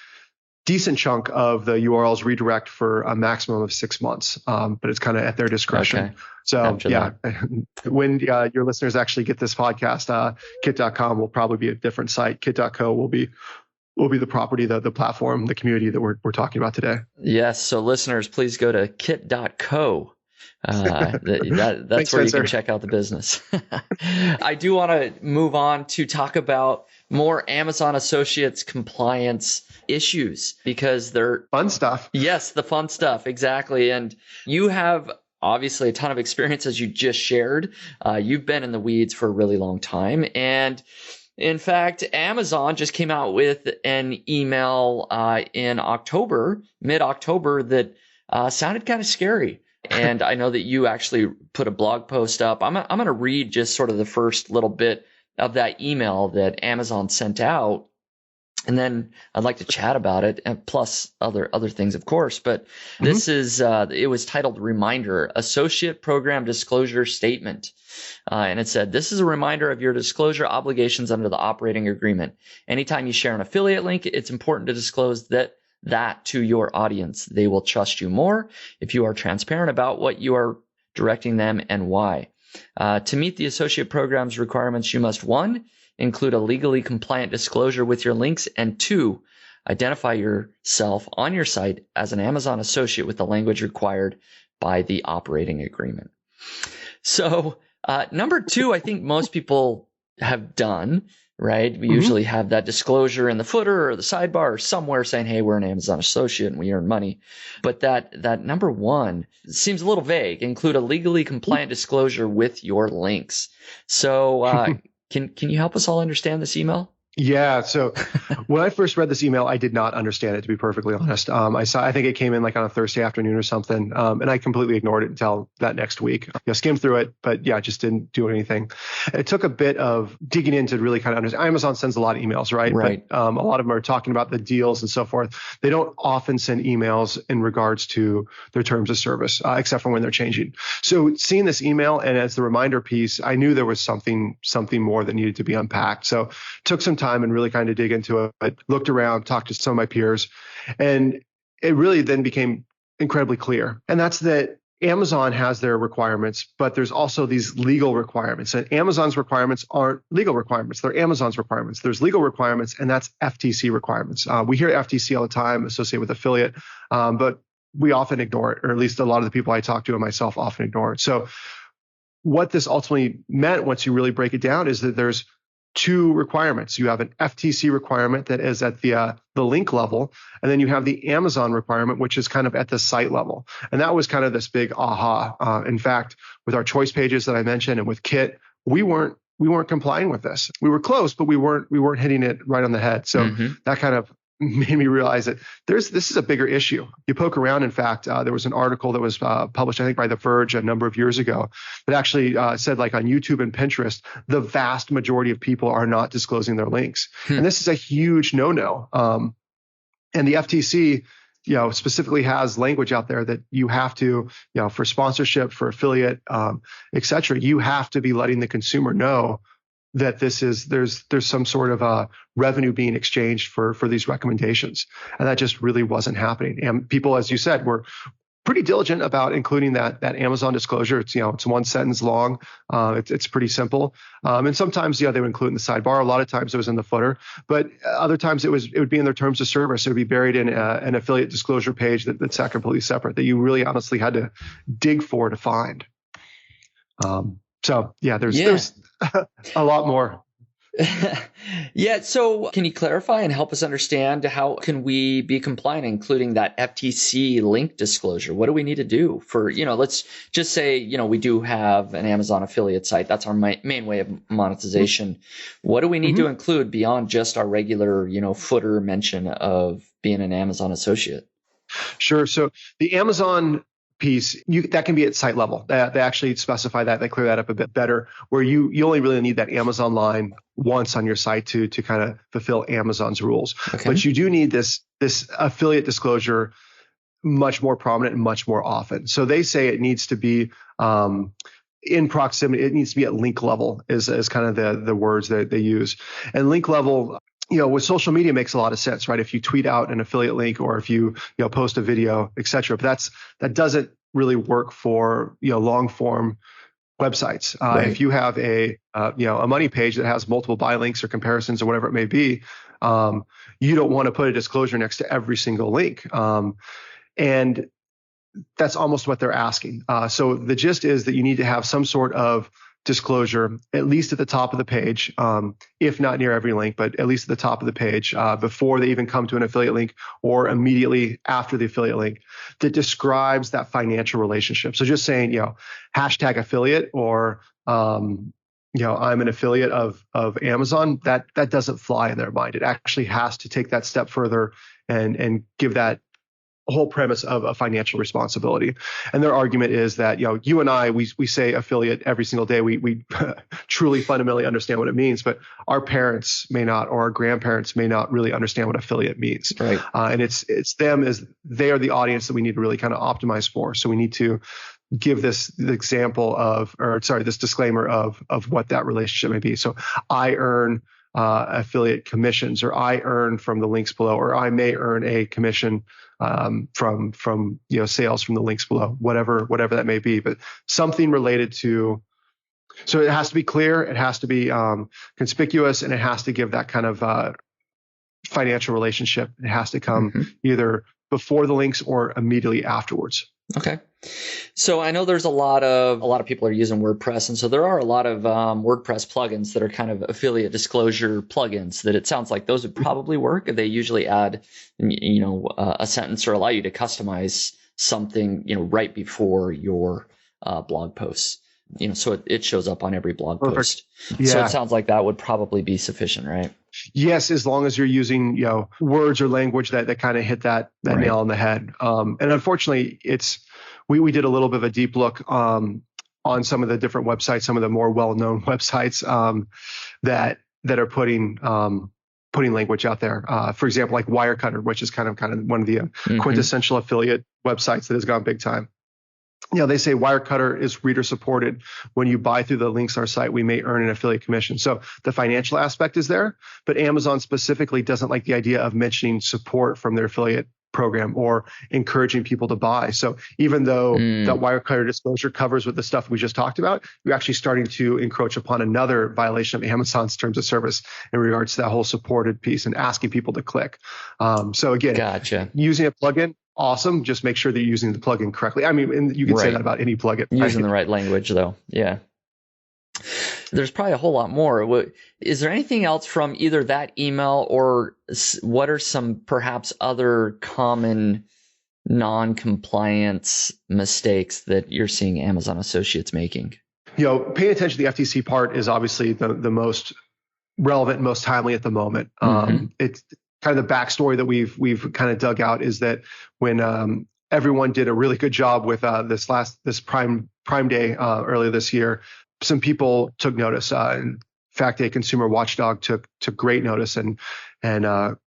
decent chunk of the URLs redirect for a maximum of 6 months. But it's kind of at their discretion. Okay. So After when your listeners actually get this podcast, kit.com will probably be a different site. Kit.co will be the property, the platform, the community that we're talking about today. Yes. So listeners, please go to kit.co. That's Thanks, where Spencer. you can check out the business. I do want to move on to talk about more Amazon Associates compliance issues, because they're fun stuff. Yes, the fun stuff. Exactly. And you have obviously a ton of experience, as you just shared. You've been in the weeds for a really long time. And in fact, Amazon just came out with an email in October, mid-October, that sounded kind of scary. And I know that you actually put a blog post up. I'm going to read just sort of the first little bit of that email that Amazon sent out, and then I'd like to chat about it, and plus other things, of course. But this is it was titled "Reminder: Associate Program Disclosure Statement," and it said, "This is a reminder of your disclosure obligations under the operating agreement. Anytime you share an affiliate link, it's important to disclose that to your audience. They will trust you more if you are transparent about what you are directing them and why. To meet the associate program's requirements, you must 1, include a legally compliant disclosure with your links, and 2, identify yourself on your site as an Amazon associate with the language required by the operating agreement." So number 2, I think most people have done. Right? We usually have that disclosure in the footer or the sidebar or somewhere saying, hey, we're an Amazon associate and we earn money. But that number 1 seems a little vague. Include a legally compliant disclosure with your links. So can you help us all understand this email? Yeah. So when I first read this email, I did not understand it, to be perfectly honest. I think it came in like on a Thursday afternoon or something. And I completely ignored it until that next week. Skimmed through it, but yeah, just didn't do anything. It took a bit of digging in to really kind of understand. Amazon sends a lot of emails, right? Right. But a lot of them are talking about the deals and so forth. They don't often send emails in regards to their terms of service, except for when they're changing. So seeing this email and as the reminder piece, I knew there was something more that needed to be unpacked. So took some time and really kind of dig into it, looked around, talked to some of my peers, and it really then became incredibly clear. And that's that Amazon has their requirements, but there's also these legal requirements. And Amazon's requirements aren't legal requirements. They're Amazon's requirements. There's legal requirements, and that's FTC requirements. We hear FTC all the time associated with affiliate, but we often ignore it, or at least a lot of the people I talk to and myself often ignore it. So what this ultimately meant, once you really break it down, is that there's 2 requirements. You have an FTC requirement that is at the link level, and then you have the Amazon requirement, which is kind of at the site level. And that was kind of this big aha. In fact, with our choice pages that I mentioned and with Kit, we weren't complying with this. We were close, but we weren't hitting it right on the head. So that kind of made me realize that this is a bigger issue. You poke around. In fact, there was an article that was published, I think, by The Verge a number of years ago that actually said, like, on YouTube and Pinterest, the vast majority of people are not disclosing their links. And this is a huge no-no. And the FTC, specifically has language out there that you have to, for sponsorship, for affiliate, et cetera, you have to be letting the consumer know that there's some sort of revenue being exchanged for these recommendations. And that just really wasn't happening. And people, as you said, were pretty diligent about including that Amazon disclosure. It's 1 sentence long. It's pretty simple. And sometimes, they would include it in the sidebar. A lot of times it was in the footer, but other times it would be in their terms of service. It would be buried in an affiliate disclosure page that's completely separate, that you really honestly had to dig for to find. So yeah, there's a lot more. Yeah. So can you clarify and help us understand how can we be compliant, including that FTC link disclosure? What do we need to do for, let's just say, we do have an Amazon affiliate site. That's our main way of monetization. What do we need to include beyond just our regular, footer mention of being an Amazon associate? Sure. So the Amazon piece, that can be at site level. They actually specify that. They clear that up a bit better, where you only really need that Amazon line once on your site to kind of fulfill Amazon's rules. Okay. But you do need this affiliate disclosure much more prominent and much more often. So they say it needs to be in proximity. It needs to be at link level is kind of the words that they use. And link level, with social media makes a lot of sense, right? If you tweet out an affiliate link or if you post a video, et cetera, but that doesn't really work for, long form websites. Right. If you have a money page that has multiple buy links or comparisons or whatever it may be, you don't want to put a disclosure next to every single link. And that's almost what they're asking. So the gist is that you need to have some sort of disclosure, at least at the top of the page, if not near every link, but at least at the top of the page before they even come to an affiliate link or immediately after the affiliate link that describes that financial relationship. So just saying, hashtag affiliate or, I'm an affiliate of Amazon, that doesn't fly in their mind. It actually has to take that step further and give that whole premise of a financial responsibility. And their argument is that, you and I, we say affiliate every single day. We truly fundamentally understand what it means, but our parents may not, or our grandparents may not really understand what affiliate means. Right. And it's them as they are the audience that we need to really kind of optimize for. So we need to give this disclaimer of what that relationship may be. So I earn affiliate commissions, or I earn from the links below, or I may earn a commission from sales from the links below, whatever that may be, but something related to. So it has to be clear, it has to be conspicuous, and it has to give that kind of financial relationship. It has to come either before the links or immediately afterwards. Okay. So I know there's a lot of people are using WordPress, and so there are a lot of WordPress plugins that are kind of affiliate disclosure plugins that it sounds like those would probably work. They usually add, a sentence or allow you to customize something, right before your blog posts. So it shows up on every blog post. Yeah. So it sounds like that would probably be sufficient, right? Yes, as long as you're using, words or language that kind of hit that right. nail on the head. And unfortunately, we did a little bit of a deep look on some of the different websites, some of the more well-known websites that are putting language out there. For example, like Wirecutter, which is kind of one of the quintessential affiliate websites that has gone big time. They say Wirecutter is reader supported. When you buy through the links on our site, we may earn an affiliate commission. So the financial aspect is there, but Amazon specifically doesn't like the idea of mentioning support from their affiliate program or encouraging people to buy. So even though that Wirecutter disclosure covers with the stuff we just talked about, you're actually starting to encroach upon another violation of Amazon's terms of service in regards to that whole supported piece and asking people to click. So again, gotcha. Using a plugin, awesome. Just make sure that you're using the plugin correctly. I mean, and you can say that about any plugin. Using the right language, though. Yeah. There's probably a whole lot more. Is there anything else from either that email, or what are some perhaps other common non-compliance mistakes that you're seeing Amazon associates making? Paying attention to the FTC part is obviously the most relevant and most timely at the moment. It's kind of the backstory that we've kind of dug out is that when everyone did a really good job with this Prime Day earlier this year, some people took notice. In fact, a consumer watchdog took great notice and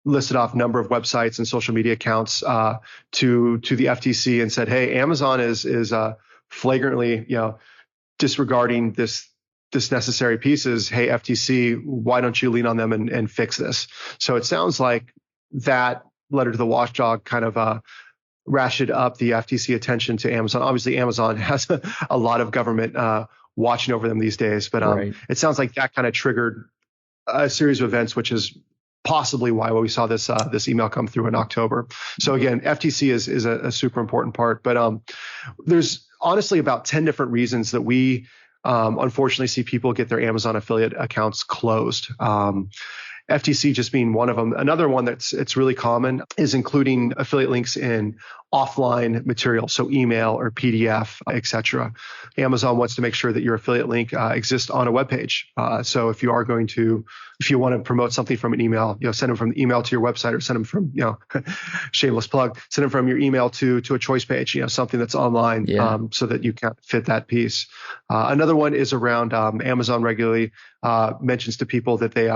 listed off a number of websites and social media accounts to the FTC and said, "Hey, Amazon is flagrantly disregarding this necessary pieces. Hey, FTC, why don't you lean on them and fix this?" So it sounds like that letter to the watchdog kind of ratcheted up the FTC attention to Amazon. Obviously, Amazon has a lot of government watching over them these days, but right. It sounds like that kind of triggered a series of events, which is possibly why we saw this email come through in October. So again, FTC is a super important part, but there's honestly about 10 different reasons that we unfortunately see people get their Amazon affiliate accounts closed. FTC just being one of them. Another one it's really common is including affiliate links in offline material, so email or PDF, etc. Amazon wants to make sure that your affiliate link exists on a web page. So if you want to promote something from an email, send them from the email to your website, or send them from, shameless plug, send them from your email to a choice page, something that's online, so that you can fit that piece. Another one is around Amazon regularly mentions to people that they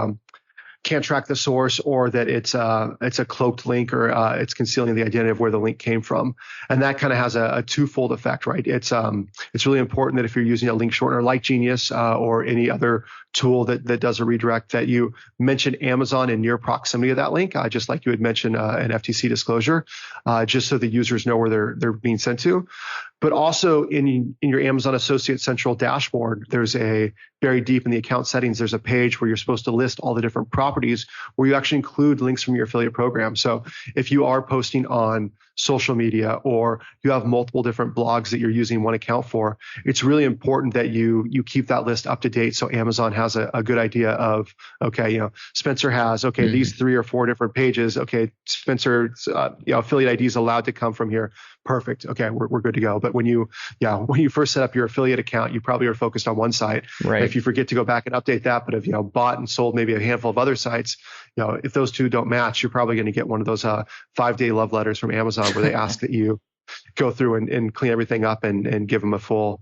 can't track the source, or that it's a cloaked link, or it's concealing the identity of where the link came from. And that kind of has a twofold effect, right? It's really important that if you're using a link shortener like Genius or any other tool that does a redirect, that you mention Amazon in near proximity of that link, just like you had mentioned an FTC disclosure, just so the users know where they're being sent to. But also in your Amazon Associate Central dashboard, there's very deep in the account settings, there's a page where you're supposed to list all the different properties where you actually include links from your affiliate program. So if you are posting on social media, or you have multiple different blogs that you're using one account for, it's really important that you keep that list up to date, so Amazon has a good idea of, okay, Spencer has, these 3 or 4 different pages. Okay, Spencer's affiliate ID is allowed to come from here. Perfect. Okay, we're good to go. But when you first set up your affiliate account, you probably are focused on one site. Right. If you forget to go back and update that, but if bought and sold maybe a handful of other sites, if those two don't match, you're probably going to get one of those 5-day love letters from Amazon where they ask that you go through and clean everything up and give them a full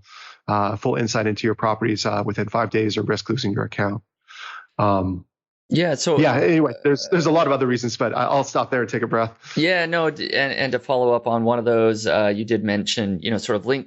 insight into your properties within 5 days, or risk losing your account. Anyway, there's a lot of other reasons, but I'll stop there and take a breath. Yeah, no, and to follow up on one of those, you did mention, sort of link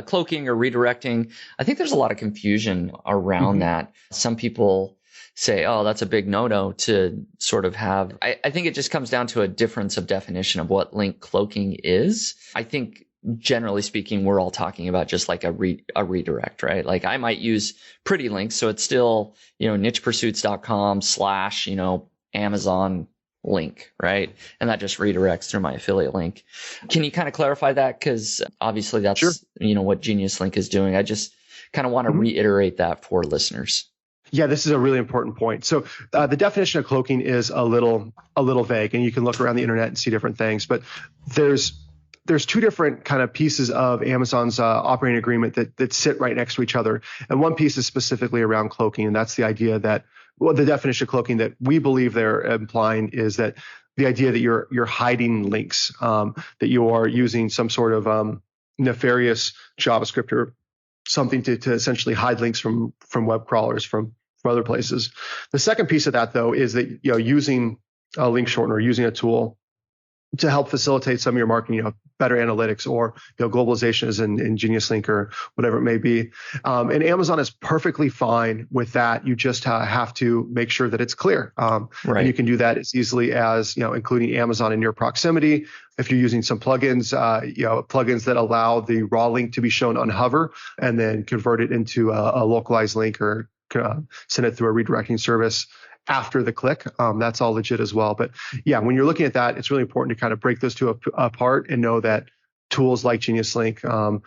cloaking or redirecting. I think there's a lot of confusion around that. Some people say, oh, that's a big no-no to sort of have. I think it just comes down to a difference of definition of what link cloaking is. I think generally speaking, we're all talking about just like a redirect, right? Like I might use Pretty Links, so it's still, nichepursuits.com/ Amazon link, right? And that just redirects through my affiliate link. Can you kind of clarify that? Because obviously that's, Sure. What Genius Link is doing. I just kind of want to reiterate that for listeners. Yeah, this is a really important point. So the definition of cloaking is a little vague, and you can look around the internet and see different things, but there's 2 different kind of pieces of Amazon's operating agreement that sit right next to each other. And one piece is specifically around cloaking. And that's the idea that, the definition of cloaking that we believe they're implying is that the idea that you're hiding links, that you are using some sort of nefarious JavaScript or something to essentially hide links from web crawlers, from other places. The second piece of that, though, is that, using a link shortener, using a tool to help facilitate some of your marketing, better analytics, or globalization is in Genius Link or whatever it may be. And Amazon is perfectly fine with that. You just have to make sure that it's clear. Right. And you can do that as easily as including Amazon in your proximity. If you're using some plugins, plugins that allow the raw link to be shown on hover and then convert it into a localized link, or send it through a redirecting service after the click. That's all legit as well. But yeah, when you're looking at that, it's really important to kind of break those two apart and know that tools like Genius Link, our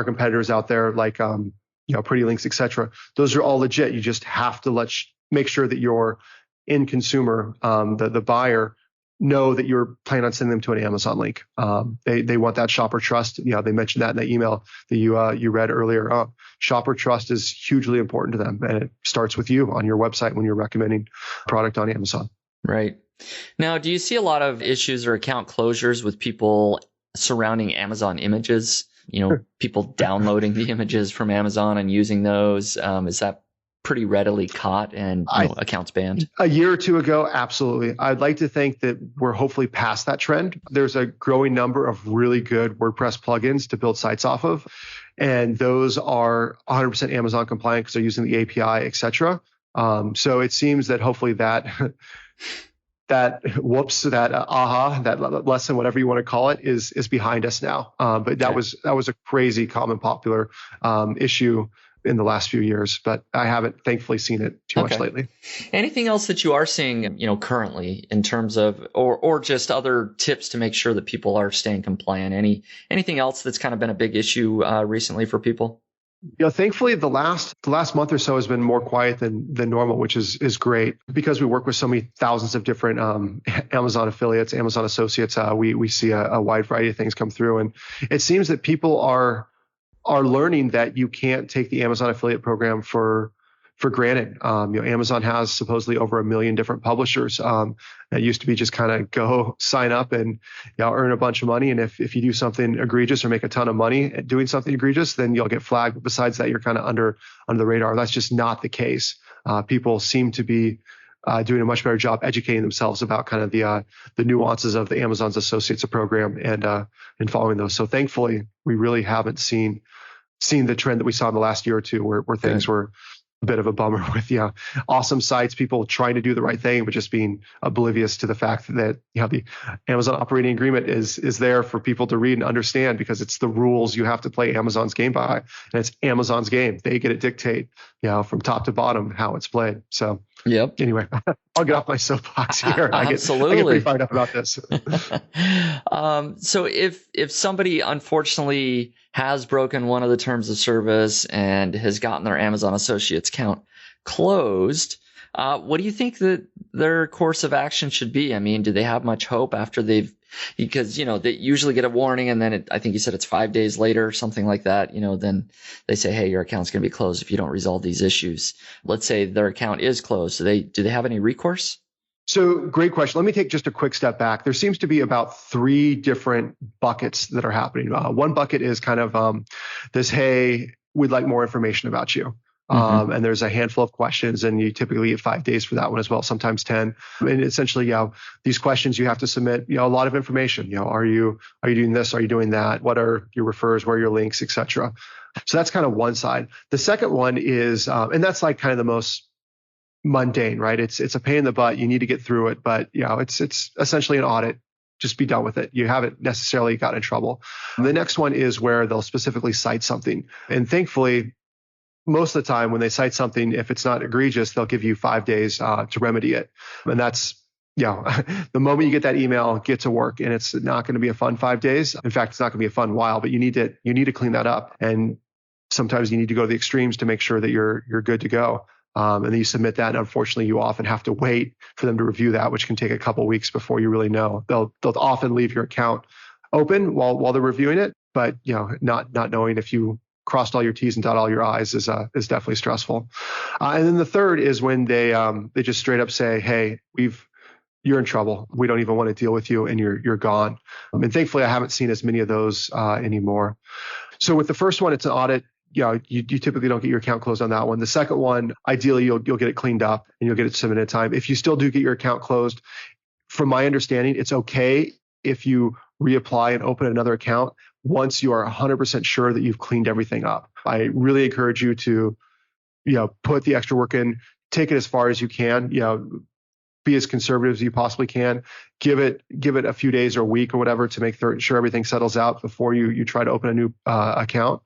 competitors out there, like Pretty Links, etc., those are all legit. You just have to make sure that your end consumer, the buyer, know that you're planning on sending them to an Amazon link. They want that shopper trust. They mentioned that in the email that you read earlier. Shopper trust is hugely important to them, and it starts with you on your website when you're recommending product on Amazon. Right. Now, do you see a lot of issues or account closures with people surrounding Amazon images? People downloading the images from Amazon and using those. Is that pretty readily caught and accounts banned? A year or two ago, absolutely. I'd like to think that we're hopefully past that trend. There's a growing number of really good WordPress plugins to build sites off of, and those are 100% Amazon compliant because they're using the API, etc. So it seems that hopefully that lesson, whatever you want to call it, is behind us now. But that was a crazy common popular issue in the last few years, but I haven't thankfully seen it too much lately. Anything else that you are seeing, currently in terms of, or just other tips to make sure that people are staying compliant? Anything else that's kind of been a big issue recently for people? Thankfully, the last month or so has been more quiet than normal, which is great because we work with so many thousands of different Amazon affiliates, Amazon associates. We see a wide variety of things come through, and it seems that people are learning that you can't take the Amazon affiliate program for granted. Amazon has supposedly over 1 million different publishers. It used to be just kind of go sign up and earn a bunch of money. And if you do something egregious or make a ton of money at doing something egregious, then you'll get flagged. But besides that, you're kind of under the radar. That's just not the case. People seem to be doing a much better job educating themselves about kind of the nuances of the Amazon's Associates program and following those. So thankfully, we really haven't seen the trend that we saw in the last year or two where things were a bit of a bummer with awesome sites, people trying to do the right thing, but just being oblivious to the fact that the Amazon operating agreement is there for people to read and understand, because it's the rules you have to play Amazon's game by, and it's Amazon's game. They get to dictate from top to bottom how it's played. So anyway, I'll get off my soapbox here. Absolutely. I get pretty fired up about this. So if somebody unfortunately has broken one of the terms of service and has gotten their Amazon Associates account closed, what do you think that their course of action should be? I mean, do they have much hope after because they usually get a warning, and then I think you said it's 5 days later, something like that, then they say, hey, your account's going to be closed if you don't resolve these issues. Let's say their account is closed. Do they have any recourse? So great question. Let me take just a quick step back. There seems to be about 3 different buckets that are happening. One bucket is kind of this, hey, we'd like more information about you. And there's a handful of questions, and you typically get 5 days for that one as well, sometimes 10. And essentially, these questions you have to submit, a lot of information. Are you doing this? Are you doing that? What are your refers? Where are your links, etc. So that's kind of one side. The second one is, and that's like kind of the most mundane, right? It's a pain in the butt. You need to get through it, but it's essentially an audit. Just be done with it. You haven't necessarily gotten in trouble. The next one is where they'll specifically cite something, and thankfully, most of the time when they cite something, if it's not egregious, they'll give you 5 days to remedy it. And that's, the moment you get that email, get to work. And it's not going to be a fun 5 days. In fact, it's not going to be a fun while, but you need to clean that up. And sometimes you need to go to the extremes to make sure that you're good to go. And then you submit that. And unfortunately, you often have to wait for them to review that, which can take a couple of weeks before you really know. They'll often leave your account open while they're reviewing it, but not knowing if you crossed all your T's and dot all your I's is definitely stressful. And then the third is when they just straight up say, hey, you're in trouble. We don't even want to deal with you, and you're gone. And thankfully, I haven't seen as many of those anymore. So with the first one, it's an audit. You typically don't get your account closed on that one. The second one, ideally, you'll get it cleaned up and you'll get it submitted in time. If you still do get your account closed, from my understanding, it's okay if you reapply and open another account once you are 100% sure that you've cleaned everything up. I really encourage you to, put the extra work in, take it as far as you can, be as conservative as you possibly can, give it a few days or a week or whatever to make sure everything settles out before you try to open a new account.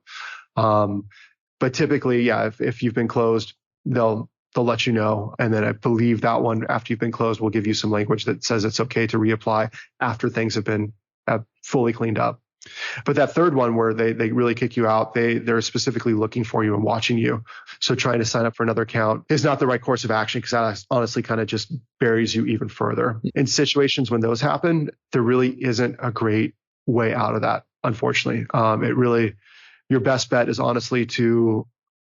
But typically, if you've been closed, they'll let you know. And then I believe that one, after you've been closed, will give you some language that says it's okay to reapply after things have been fully cleaned up. But that third one where they really kick you out, they're specifically looking for you and watching you. So trying to sign up for another account is not the right course of action, because that honestly kind of just buries you even further. In situations when those happen, there really isn't a great way out of that, unfortunately. Your best bet is honestly to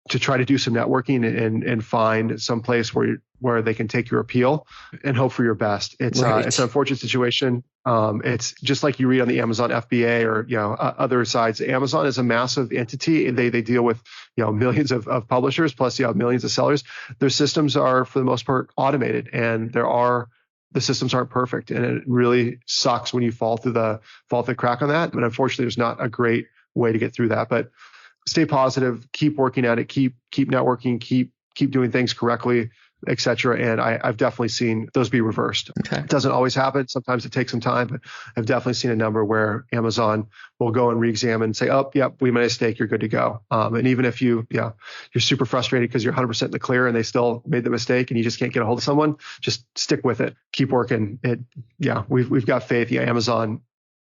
try to do some networking and find some place where they can take your appeal and hope for your best. It's an unfortunate situation. It's just like you read on the Amazon FBA or other sides. Amazon is a massive entity. They deal with millions of publishers plus millions of sellers. Their systems are for the most part automated, and the systems aren't perfect, and it really sucks when you fall through the crack on that. But unfortunately, there's not a great way to get through that. But stay positive, keep working at it, keep networking, keep doing things correctly, etc. And I've definitely seen those be reversed. Okay. It doesn't always happen. Sometimes it takes some time, but I've definitely seen a number where Amazon will go and re-examine and say, oh, yep, we made a mistake, you're good to go. And even if you're super frustrated because you're 100% in the clear and they still made the mistake and you just can't get a hold of someone, just stick with it. Keep working. We've got faith. Amazon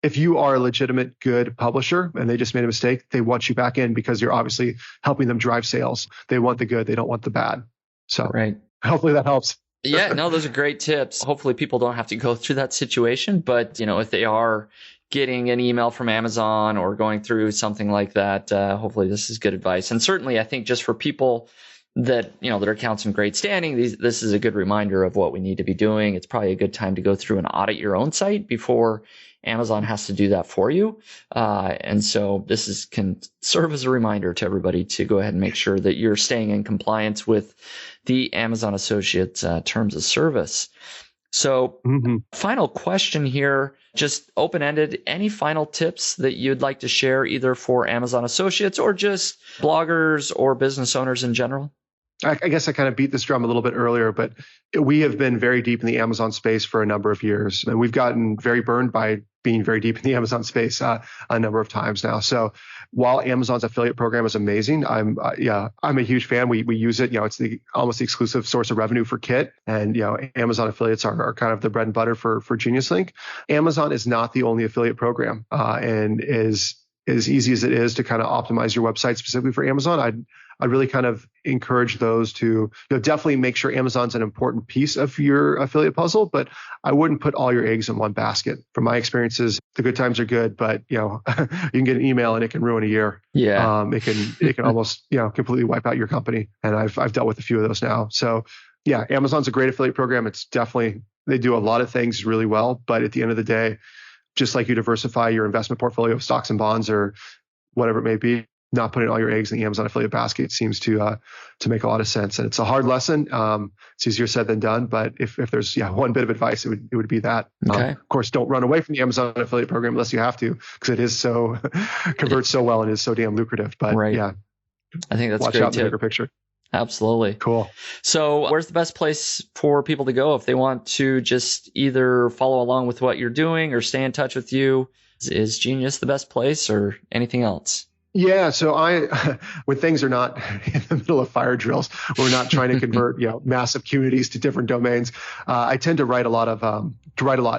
if you are a legitimate good publisher and they just made a mistake, they want you back in because you're obviously helping them drive sales. They want the good, they don't want the bad. So right. Hopefully that helps. Yeah, no, those are great tips. Hopefully people don't have to go through that situation, but if they are getting an email from Amazon or going through something like that, hopefully this is good advice. And certainly I think just for people that, their account's in great standing, this is a good reminder of what we need to be doing. It's probably a good time to go through and audit your own site before Amazon has to do that for you. And so this can serve as a reminder to everybody to go ahead and make sure that you're staying in compliance with the Amazon Associates terms of service. So final question here, just open-ended. Any final tips that you'd like to share either for Amazon Associates or just bloggers or business owners in general? I guess I kind of beat this drum a little bit earlier, but we have been very deep in the Amazon space for a number of years, and we've gotten very burned by being very deep in the Amazon space a number of times now. So while Amazon's affiliate program is amazing, I'm a huge fan. We use it. It's almost the exclusive source of revenue for Kit, and Amazon affiliates are kind of the bread and butter for Genius Link. Amazon is not the only affiliate program, and as easy as it is to kind of optimize your website specifically for Amazon, I'd really kind of encourage those to definitely make sure Amazon's an important piece of your affiliate puzzle, but I wouldn't put all your eggs in one basket. From my experiences, the good times are good, but you can get an email and it can ruin a year. Yeah, it can almost completely wipe out your company, and I've dealt with a few of those now. So yeah, Amazon's a great affiliate program. It's definitely, they do a lot of things really well, but at the end of the day, just like you diversify your investment portfolio of stocks and bonds or whatever it may be, not putting all your eggs in the Amazon affiliate basket seems to make a lot of sense. And it's a hard lesson. It's easier said than done. But if there's one bit of advice, it would be that. Okay. Of course, don't run away from the Amazon affiliate program unless you have to, because it is so converts so well and is so damn lucrative. But right. Yeah, I think that's watch great out in the bigger picture. Absolutely. Cool. So where's the best place for people to go if they want to just either follow along with what you're doing or stay in touch with you? Is Genius the best place or anything else? Yeah. So when things are not in the middle of fire drills, we're not trying to convert, massive communities to different domains. I tend to write a lot,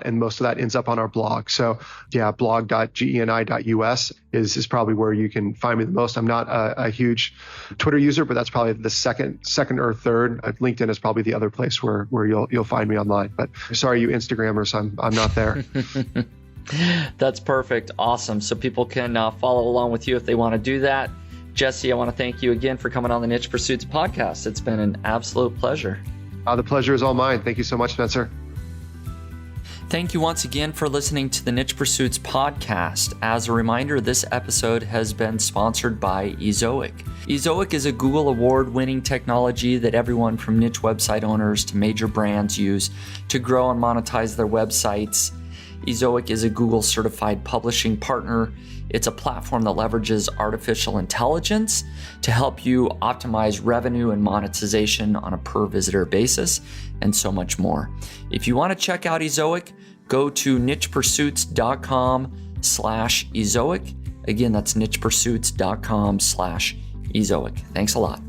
and most of that ends up on our blog. So yeah, blog.geni.us is probably where you can find me the most. I'm not a huge Twitter user, but that's probably the second or third. LinkedIn is probably the other place where you'll find me online. But sorry, you Instagrammers, I'm not there. That's perfect. Awesome. So people can follow along with you if they want to do that. Jesse, I want to thank you again for coming on the Niche Pursuits podcast. It's been an absolute pleasure. The pleasure is all mine. Thank you so much, Spencer. Thank you once again for listening to the Niche Pursuits podcast. As a reminder, this episode has been sponsored by Ezoic. Ezoic is a Google award-winning technology that everyone from niche website owners to major brands use to grow and monetize their websites. Ezoic is a Google certified publishing partner. It's a platform that leverages artificial intelligence to help you optimize revenue and monetization on a per visitor basis, and so much more. If you want to check out Ezoic, go to nichepursuits.com/Ezoic. Again, that's nichepursuits.com/Ezoic. Thanks a lot.